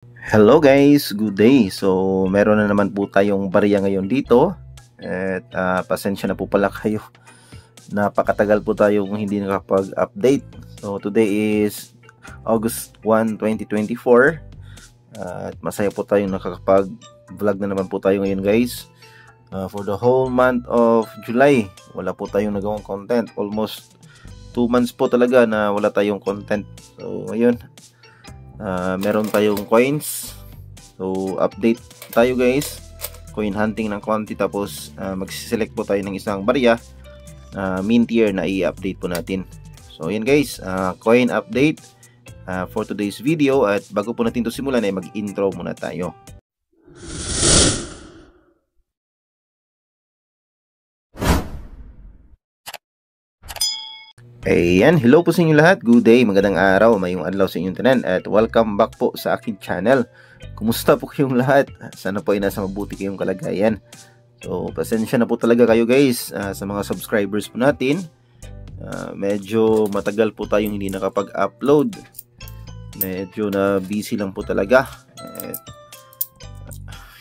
Hello guys, good day. So meron na naman po tayong barya ngayon dito. At pasensya na po pala kayo. Napakatagal po tayong hindi nakapag-update. So today is August 1, 2024. At masaya po tayong nakakapag-vlog na naman po tayo ngayon guys. For the whole month of July, wala po tayong nagawang content. Almost 2 months po talaga na wala tayong content. So ngayon, meron tayong coins. So update tayo guys, coin hunting ng konti, tapos magsiselect po tayo ng isang barya mint year na i-update po natin. So yan guys, coin update for today's video. At bago po natin ito simulan ay mag-intro muna tayo. Ayan, hello po sa inyo lahat. Good day, magandang araw, mayong adlaw sa inyong tanan, at welcome back po sa aking channel. Kumusta po kayong lahat? Sana po ay nasa mabuti kayong kalagayan. So, pasensya na po talaga kayo guys sa mga subscribers po natin. Medyo matagal po tayong hindi nakapag-upload. Medyo na busy lang po talaga.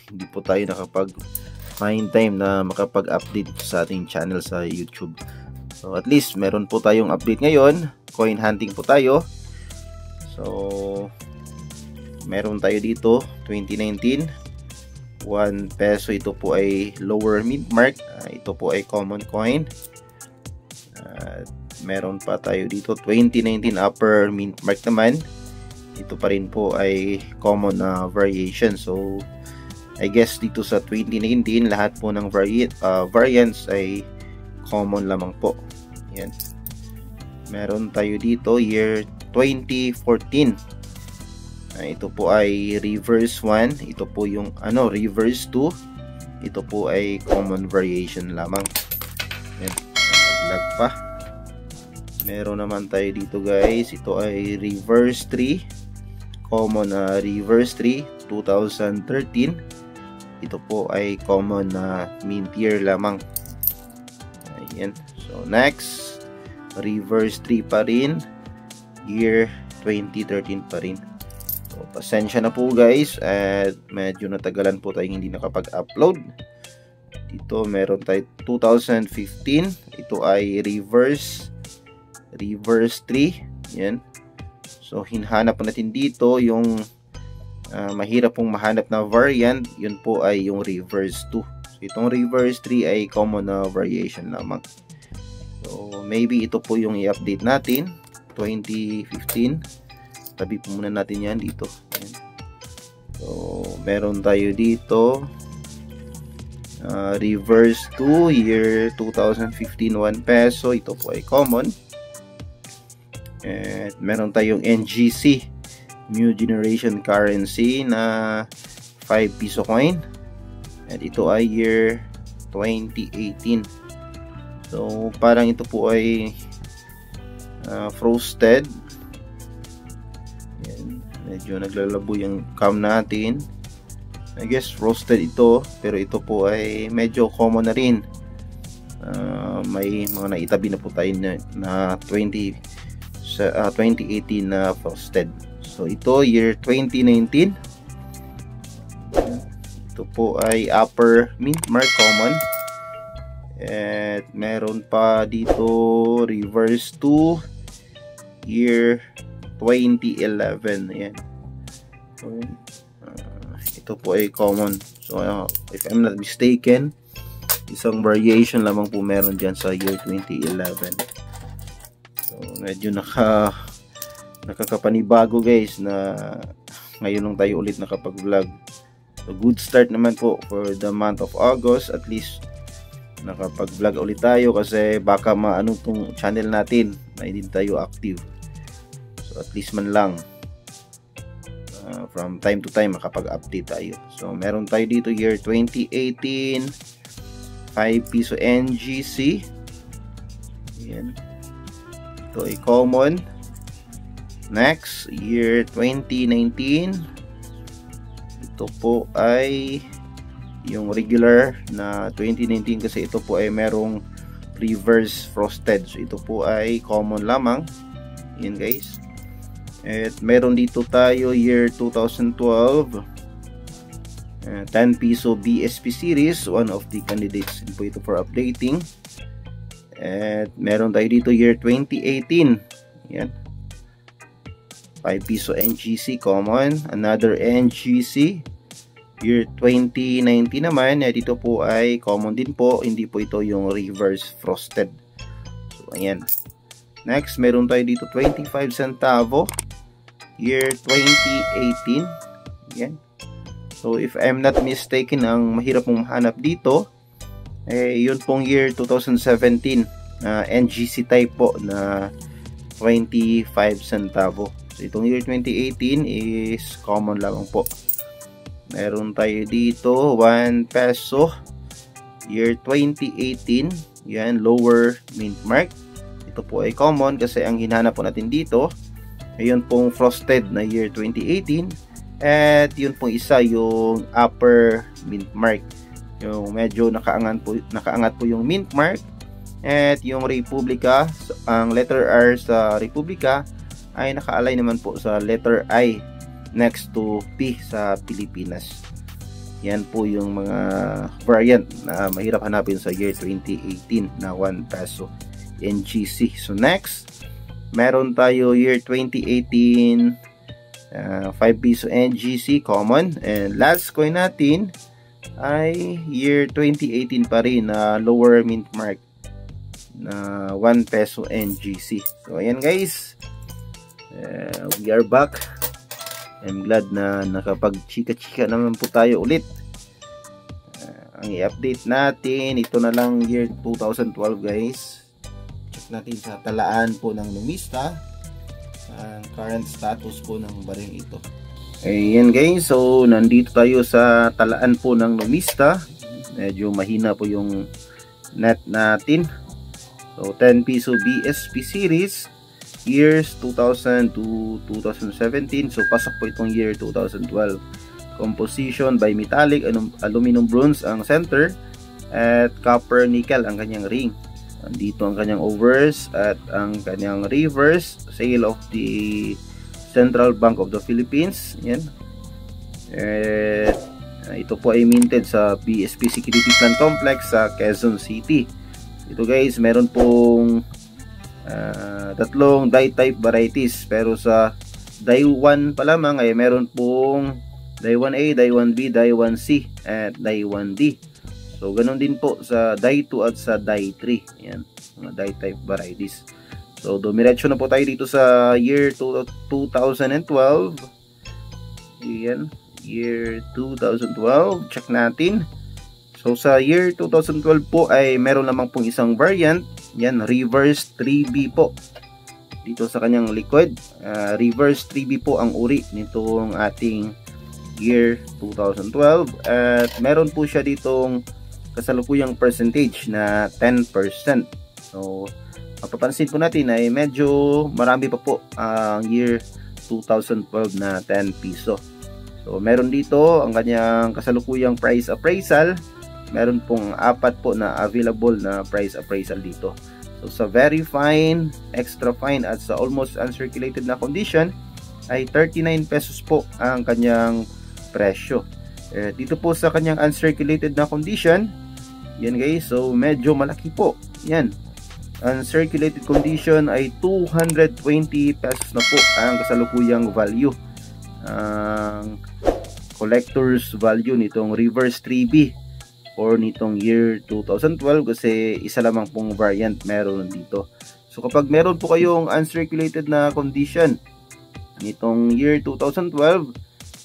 Hindi po tayo nakapag-find time na makapag-update sa ating channel sa YouTube. So at least meron po tayong update ngayon. Coin hunting po tayo. So meron tayo dito 2019 1 peso. Ito po ay lower mint mark. Ito po ay common coin. Meron pa tayo dito 2019 upper mint mark naman. Ito pa rin po ay common variation. So I guess dito sa 2019 lahat po ng variants ay common lamang po. Yan. Meron tayo dito year 2014. Ito po ay reverse 1. Ito po yung reverse 2. Ito po ay common variation lamang. Yan. Naglag pa. Meron naman tayo dito guys. Ito ay reverse 3. Common reverse 3 2013. Ito po ay common mint year lamang. Ayan. So next, reverse 3 pa rin, year 2013 pa rin. So pasensya na po guys, at medyo natagalan po tayong hindi nakapag-upload. Dito meron tayo 2015. Ito ay reverse 3. Yan. So hinhanap po natin dito yung mahirap pong mahanap na variant. Yun po ay yung reverse 2. So itong reverse 3 ay common variation lamang. So maybe ito po yung i-update natin, 2015. Tabi po muna natin yan dito. Ayan. So meron tayo dito reverse 2 year 2015 1 peso. Ito po ay common. At meron tayong NGC, New Generation Currency, na 5 piso coin. At ito ay year 2018. So parang ito po ay frosted. Yan. Medyo naglalabo yung cam natin. I guess frosted ito, pero ito po ay medyo common na rin. May mga naitabi na po tayo na 2018 na frosted. So ito year 2019. Ito po ay upper mint mark common. At meron pa dito reverse 2 year 2011. Ayan. So, ito po ay common. So if I'm not mistaken, isang variation lamang po meron dyan sa year 2011. So medyo nakakapanibago guys na ngayon lang tayo ulit nakapag-vlog. So good start naman po for the month of August. At least nakapag-vlog ulit tayo, kasi baka maano tong channel natin na hindi tayo active. So at least man lang from time to time makapag-update tayo. So meron tayo dito year 2018 5 piso NGC. Ayan. Ito ay common. Next, year 2019. Ito po ay yung regular na 2019, kasi ito po ay merong reverse frosted. So ito po ay common lamang. Yan guys. At meron dito tayo year 2012, 10 piso BSP series, one of the candidates din po ito for updating. At meron tayo dito year 2018, yan, 5 piso NGC common, another NGC year 2019 naman. Dito po ay common din po, hindi po ito yung reverse frosted. So ayan. Next, meron tayo dito 25 centavo year 2018, yan. So if I'm not mistaken, ang mahirap mong mahanap dito yun pong year 2017 na NGC type po na 25 centavo. So itong year 2018 is common lang po. Meron tayo dito 1 peso year 2018, yan, lower mint mark. Ito po ay common kasi ang hinanap po natin dito ayun pong frosted na year 2018. At yun pong isa yung upper mint mark, yung medyo nakaangat po yung mint mark. At yung Republica, ang letter R sa Republica ay naka-align naman po sa letter I next to P sa Pilipinas. Yan po yung mga variant na mahirap hanapin sa year 2018 na 1 peso NGC. So next, meron tayo year 2018 5 piso NGC common, and last coin natin ay year 2018 pa rin na lower mint mark na 1 peso NGC. So ayan guys, we are back. I'm glad na nakapag-chika-chika naman po tayo ulit. Ang i-update natin, ito na lang year 2012 guys. Check natin sa talaan po ng numista ang current status po ng baring ito. Ayan guys, so nandito tayo sa talaan po ng numista. Medyo mahina po yung net natin. So 10 piso BSP series, years 2000 to 2017. So pasok po itong year 2012. Composition by metallic, aluminum bronze ang center, at copper nickel ang kanyang ring. Dito ang kanyang overs at ang kanyang reverse sale of the Central Bank of the Philippines. Yan. Ito po ay minted sa BSP Security Plan Complex sa Quezon City. Ito guys, meron pong tatlong die type varieties, pero sa die 1 pa lamang ay meron pong die 1A, die 1B, die 1C at die 1D. So, ganun din po sa die 2 at sa die 3. Yan, mga die type varieties. So, dumiretso na po tayo dito sa year 2012. Yan, year 2012. Check natin. So, sa year 2012 po ay meron lamang pong isang variant. Yan, reverse 3B po. Dito sa kanyang liquid. Reverse 3B po ang uri nitong ating year 2012. At meron po siya ditong kasalukuyang percentage na 10%. So, mapapansin po natin ay medyo marami pa po ang year 2012 na 10 piso. So, meron dito ang kanyang kasalukuyang price appraisal. Meron pong 4 po na available na price appraisal dito. So, sa very fine, extra fine at sa almost uncirculated na condition ay 39 pesos po ang kanyang presyo. Dito po sa kanyang uncirculated na condition, yan guys, so medyo malaki po. Yan. Uncirculated condition ay 220 pesos na po ang kasalukuyang value. Ang collector's value nitong reverse 3B or nitong year 2012 kasi isa lamang pong variant meron dito. So kapag meron po kayong uncirculated na condition nitong year 2012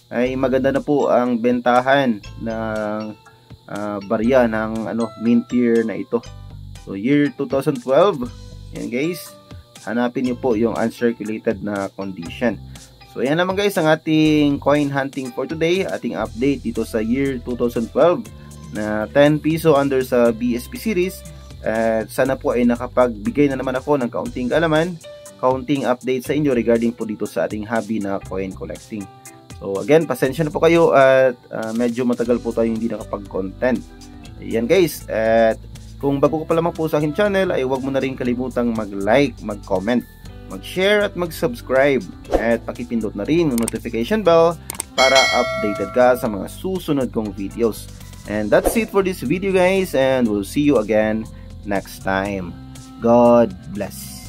ay maganda na po ang bentahan ng barya ng mint year na ito. So year 2012, yan guys, hanapin niyo po yung uncirculated na condition. So yan naman guys ang ating coin hunting for today, ating update dito sa year 2012 na 10 piso under sa BSP series. At sana po ay nakapagbigay na naman ako ng kaunting kaalaman, kaunting update sa inyo regarding po dito sa ating hobby na coin collecting. So again, pasensya na po kayo at medyo matagal po tayo hindi nakapag-content. Ayan guys, at kung bago ka pa lamang po sa akin channel ay huwag mo na rin kalimutang mag-like, mag-comment, mag-share at mag-subscribe at pakipindot na rin ang notification bell para updated ka sa mga susunod kong videos. And that's it for this video guys, and we'll see you again next time. God bless.